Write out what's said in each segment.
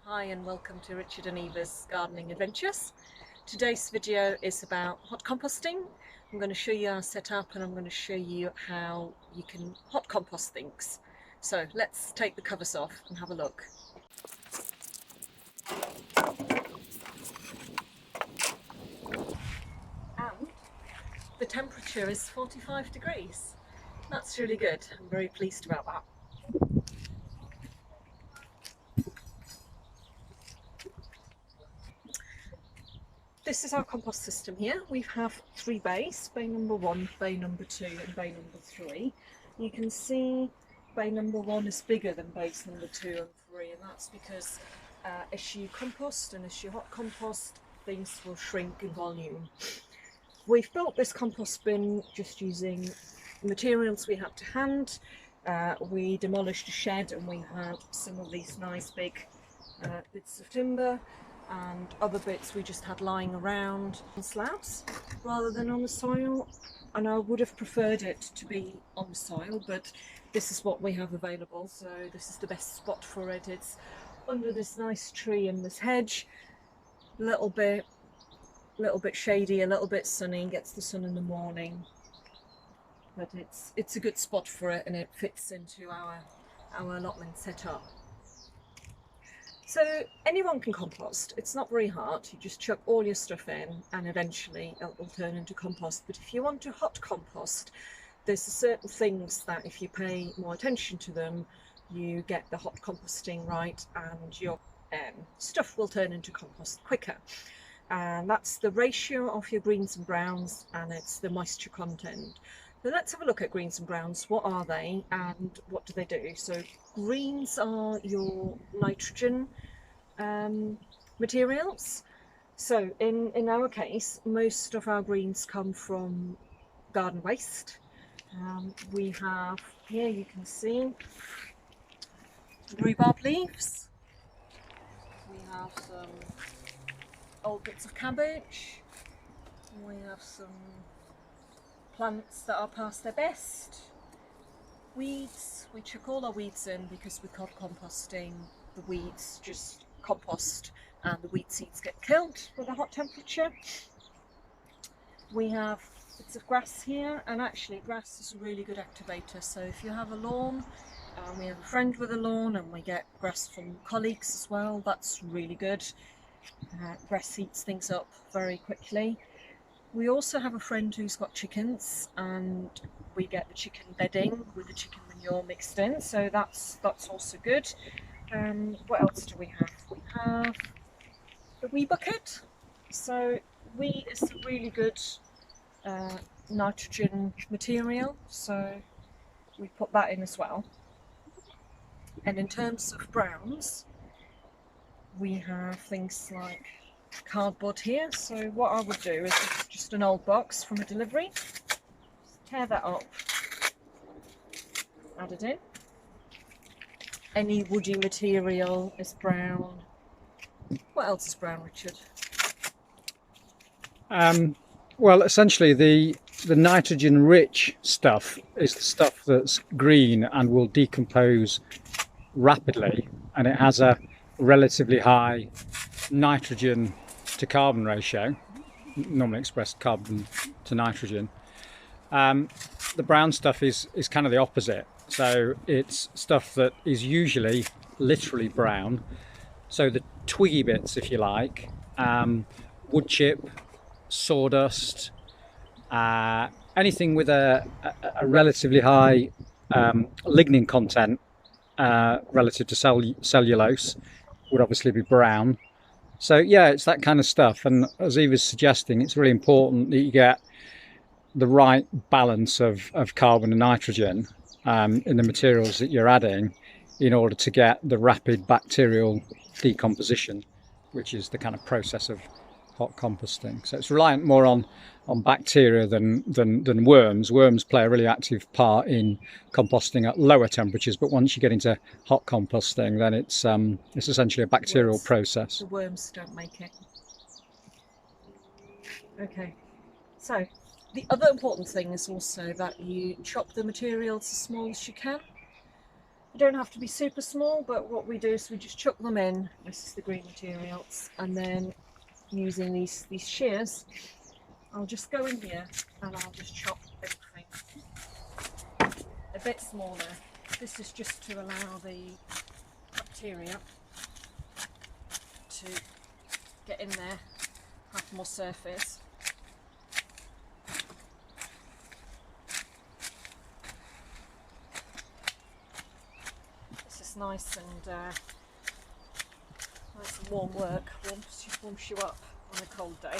Hi and welcome to Richard and Eva's Gardening Adventures. Today's video is about hot composting. I'm going to show you our setup and I'm going to show you how you can hot compost things. So let's take the covers off and have a look. And the temperature is 45 degrees. That's really good. I'm very pleased about that. This is our compost system here. We have 3 bays, bay number 1, bay number 2 and bay number 3. You can see bay number 1 is bigger than bays number 2 and 3, and that's because as you compost and as you hot compost, things will shrink in volume. We've built this compost bin just using materials we had to hand. We demolished a shed and we had some of these nice big bits of timber, and other bits we just had lying around on slabs rather than on the soil, and I would have preferred it to be on the soil, but this is what we have available, so this is the best spot for it. It's under this nice tree and this hedge, a little bit shady, a little bit sunny, gets the sun in the morning, but it's a good spot for it and it fits into our allotment setup. So anyone can compost. It's not very hard. You just chuck all your stuff in and eventually it will turn into compost. But if you want to hot compost, there's certain things that if you pay more attention to them, you get the hot composting right and your stuff will turn into compost quicker. And that's the ratio of your greens and browns, and it's the moisture content. So let's have a look at greens and browns. What are they and what do they do? So greens are your nitrogen materials. So in our case, most of our greens come from garden waste. We have here, you can see, rhubarb leaves. We have some old bits of cabbage. We have some plants that are past their best. Weeds, we chuck all our weeds in because with hot composting the weeds just compost and the weed seeds get killed with a hot temperature. We have bits of grass here, and actually grass is a really good activator, so if you have a lawn, we have a friend with a lawn and we get grass from colleagues as well, that's really good. Grass heats things up very quickly. We also have a friend who's got chickens and we get the chicken bedding with the chicken manure mixed in, so that's also good. What else do we have? We have the wee bucket. So wee is a really good nitrogen material, so we put that in as well. And in terms of browns, we have things like cardboard here. So what I would do is just an old box from a delivery, just tear that up, add it in. Any woody material is brown. What else is brown, Richard? Well, essentially the nitrogen rich stuff is the stuff that's green and will decompose rapidly, and it has a relatively high nitrogen to carbon ratio, normally expressed carbon to nitrogen. The brown stuff is kind of the opposite, so it's stuff that is usually literally brown, so the twiggy bits, if you like, wood chip, sawdust, anything with a relatively high lignin content relative to cellulose would obviously be brown. So yeah, it's that kind of stuff, and as Eva's suggesting, it's really important that you get the right balance of carbon and nitrogen in the materials that you're adding in order to get the rapid bacterial decomposition, which is the kind of process of hot composting. So it's reliant more on bacteria than worms. Worms play a really active part in composting at lower temperatures, but once you get into hot composting, then it's essentially a bacterial process. The worms don't make it. Okay, so the other important thing is also that you chop the materials as small as you can. They don't have to be super small, but what we do is we just chuck them in. This is the green materials, and then using these shears, I'll just go in here and I'll just chop everything a bit smaller. This is just to allow the bacteria to get in there, have more surface. This is nice and warm work, warms you up on a cold day.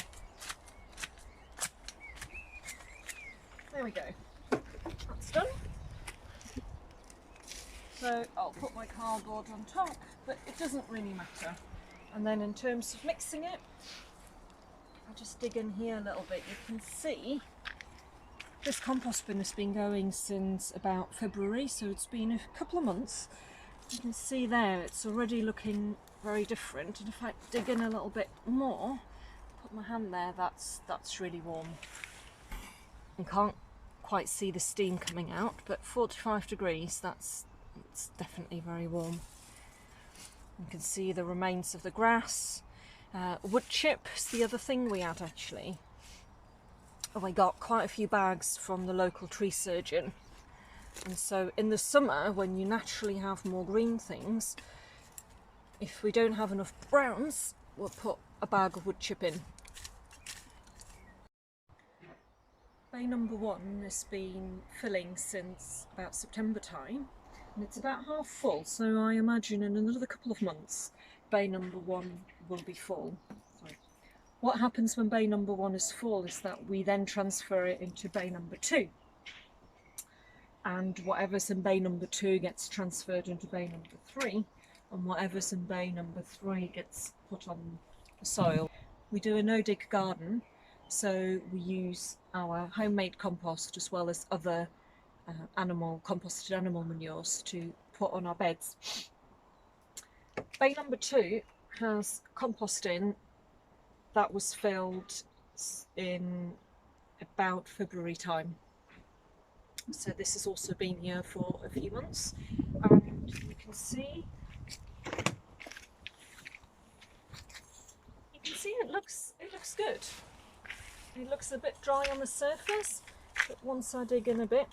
There we go, that's done. So I'll put my cardboard on top, but it doesn't really matter. And then in terms of mixing it, I'll just dig in here a little bit. You can see this compost bin has been going since about February, so it's been a couple of months. You can see there it's already looking very different, and if I dig in a little bit more, put my hand there, that's really warm. You can't quite see the steam coming out, but 45 degrees, it's definitely very warm. You can see the remains of the grass. Woodchip is the other thing we had actually. I got quite a few bags from the local tree surgeon, and so in the summer when you naturally have more green things, if we don't have enough browns, we'll put a bag of woodchip in. Bay number 1 has been filling since about September time, and it's about half full, so I imagine in another couple of months bay number 1 will be full. Sorry. What happens when bay number 1 is full is that we then transfer it into bay number 2, and whatever's in bay number 2 gets transferred into bay number 3, and whatever's in bay number 3 gets put on the soil. We do a no-dig garden, so we use our homemade compost as well as other composted animal manures to put on our beds. Bay number 2 has compost in that was filled in about February time. So this has also been here for a few months, and you can see it looks good. It looks a bit dry on the surface, but once I dig in a bit,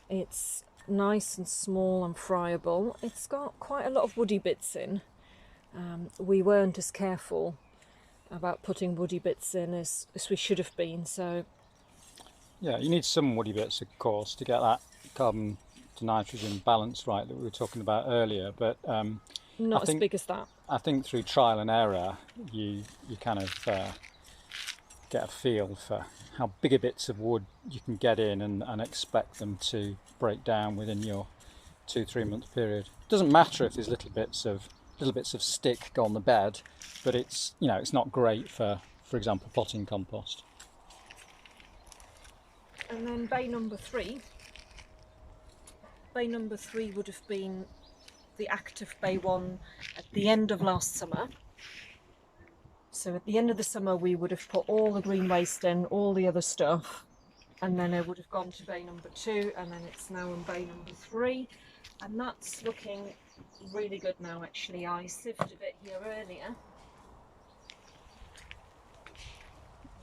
it's nice and small and friable. It's got quite a lot of woody bits in. We weren't as careful about putting woody bits in as we should have been, so... Yeah, you need some woody bits, of course, to get that carbon to nitrogen balance right that we were talking about earlier, but not as big as that. I think through trial and error you kind of get a feel for how bigger bits of wood you can get in and expect them to break down within your 2-3 month period. It doesn't matter if there's little bits of stick go on the bed, but it's not great for example potting compost. And then bay number 3 would have been the active bay 1 at the end of last summer. So at the end of the summer we would have put all the green waste in, all the other stuff, and then it would have gone to bay number 2, and then it's now in bay number 3, and that's looking really good now actually. I sieved a bit here earlier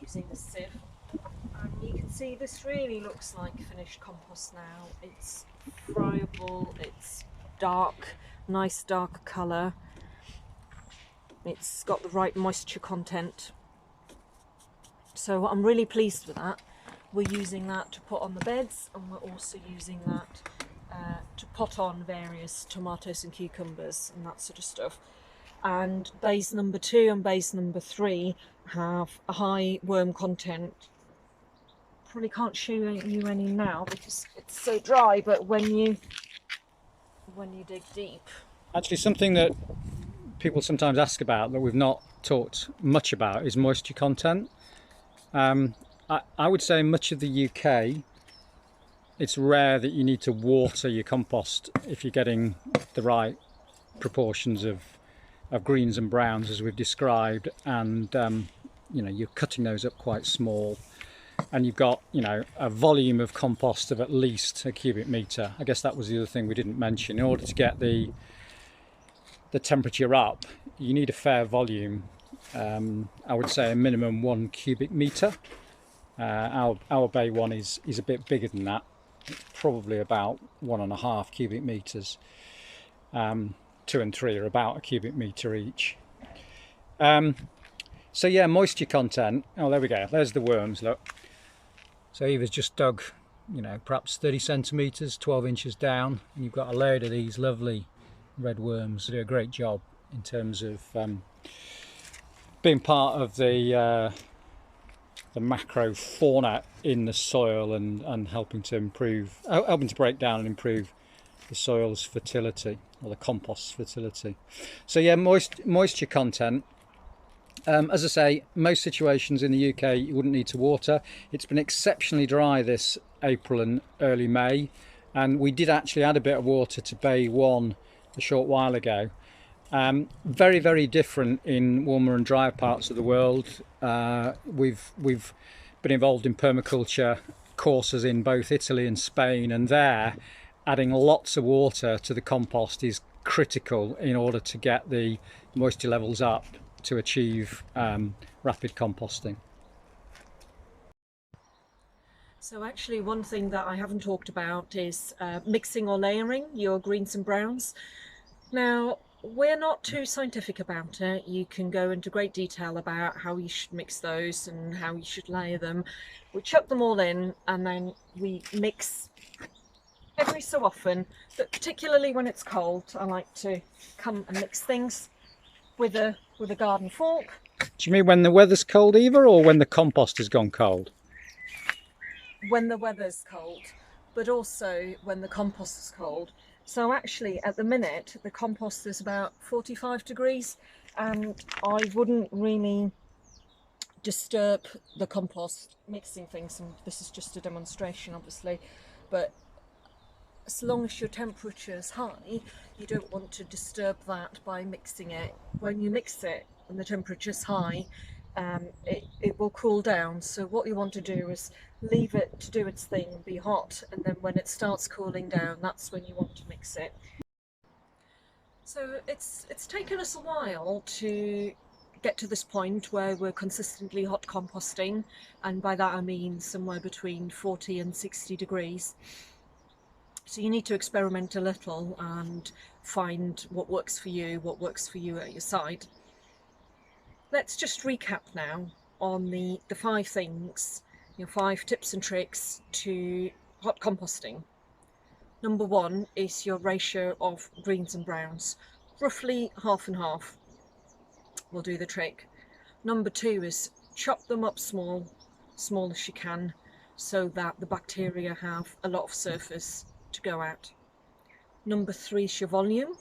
using the sieve, and you can see this really looks like finished compost now. It's friable, it's dark, nice dark colour, it's got the right moisture content, so I'm really pleased with that. We're using that to put on the beds, and we're also using that to pot on various tomatoes and cucumbers and that sort of stuff. And bays number 2 and bays number 3 have a high worm content. Probably can't show you any now because it's so dry, but when you dig deep. Actually, something that people sometimes ask about that we've not talked much about is moisture content. I would say in much of the UK it's rare that you need to water your compost if you're getting the right proportions of greens and browns as we've described, and you're cutting those up quite small. and you've got, you know, a volume of compost of at least a cubic metre. I guess that was the other thing we didn't mention. In order to get the temperature up, you need a fair volume. I would say a minimum 1 cubic metre. Our bay one is a bit bigger than that. It's probably about 1.5 cubic metres. 2 and 3 are about a cubic metre each. So yeah, moisture content. Oh, there we go. There's the worms, look. So Eva's just dug, you know, perhaps 30 centimetres, 12 inches down, and you've got a load of these lovely red worms. They do a great job in terms of being part of the macro fauna in the soil and helping to break down and improve the soil's fertility, or the compost's fertility. So yeah, moisture content. As I say, most situations in the UK you wouldn't need to water. It's been exceptionally dry this April and early May, and we did actually add a bit of water to bay 1 a short while ago. Very, very different in warmer and drier parts of the world. We've been involved in permaculture courses in both Italy and Spain, and there adding lots of water to the compost is critical in order to get the moisture levels up to achieve rapid composting. So actually one thing that I haven't talked about is mixing or layering your greens and browns. Now, we're not too scientific about it. You can go into great detail about how you should mix those and how you should layer them. We chuck them all in and then we mix every so often, but particularly when it's cold, I like to come and mix things with a garden fork. Do you mean when the weather's cold, Eva, or when the compost has gone cold? When the weather's cold, but also when the compost is cold. So actually at the minute the compost is about 45 degrees and I wouldn't really disturb the compost mixing things, and this is just a demonstration obviously, but as long as your temperature is high, you don't want to disturb that by mixing it. When you mix it and the temperature is high, it will cool down. So what you want to do is leave it to do its thing, be hot, and then when it starts cooling down, that's when you want to mix it. So it's taken us a while to get to this point where we're consistently hot composting, and by that I mean somewhere between 40 and 60 degrees. So you need to experiment a little and find what works for you at your site. Let's just recap now on the 5 things, 5 tips and tricks to hot composting. Number 1 is your ratio of greens and browns, roughly half and half will do the trick. Number 2 is chop them up small as you can, so that the bacteria have a lot of surface to go at. Number 3 is your volume.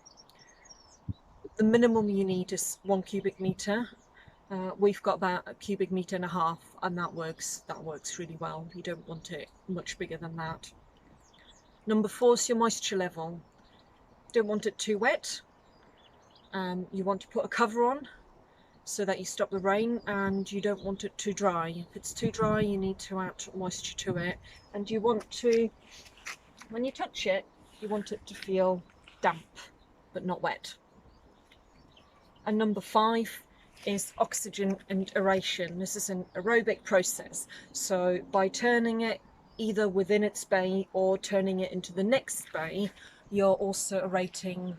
The minimum you need is 1 cubic metre. We've got about 1.5 cubic metres, and that works really well. You don't want it much bigger than that. Number 4 is your moisture level. Don't want it too wet. You want to put a cover on so that you stop the rain, and you don't want it too dry. If it's too dry, you need to add moisture to it, and you want to, when you touch it, you want it to feel damp but not wet. And number 5 is oxygen and aeration. This is an aerobic process, so by turning it either within its bay or turning it into the next bay, you're also aerating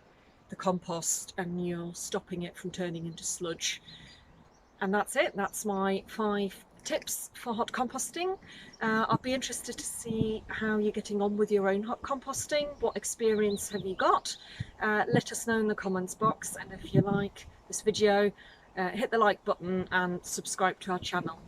the compost and you're stopping it from turning into sludge. And that's it. That's my 5 tips for hot composting. I'll be interested to see how you're getting on with your own hot composting. What experience have you got? Let us know in the comments box, and if you like this video, hit the like button and subscribe to our channel.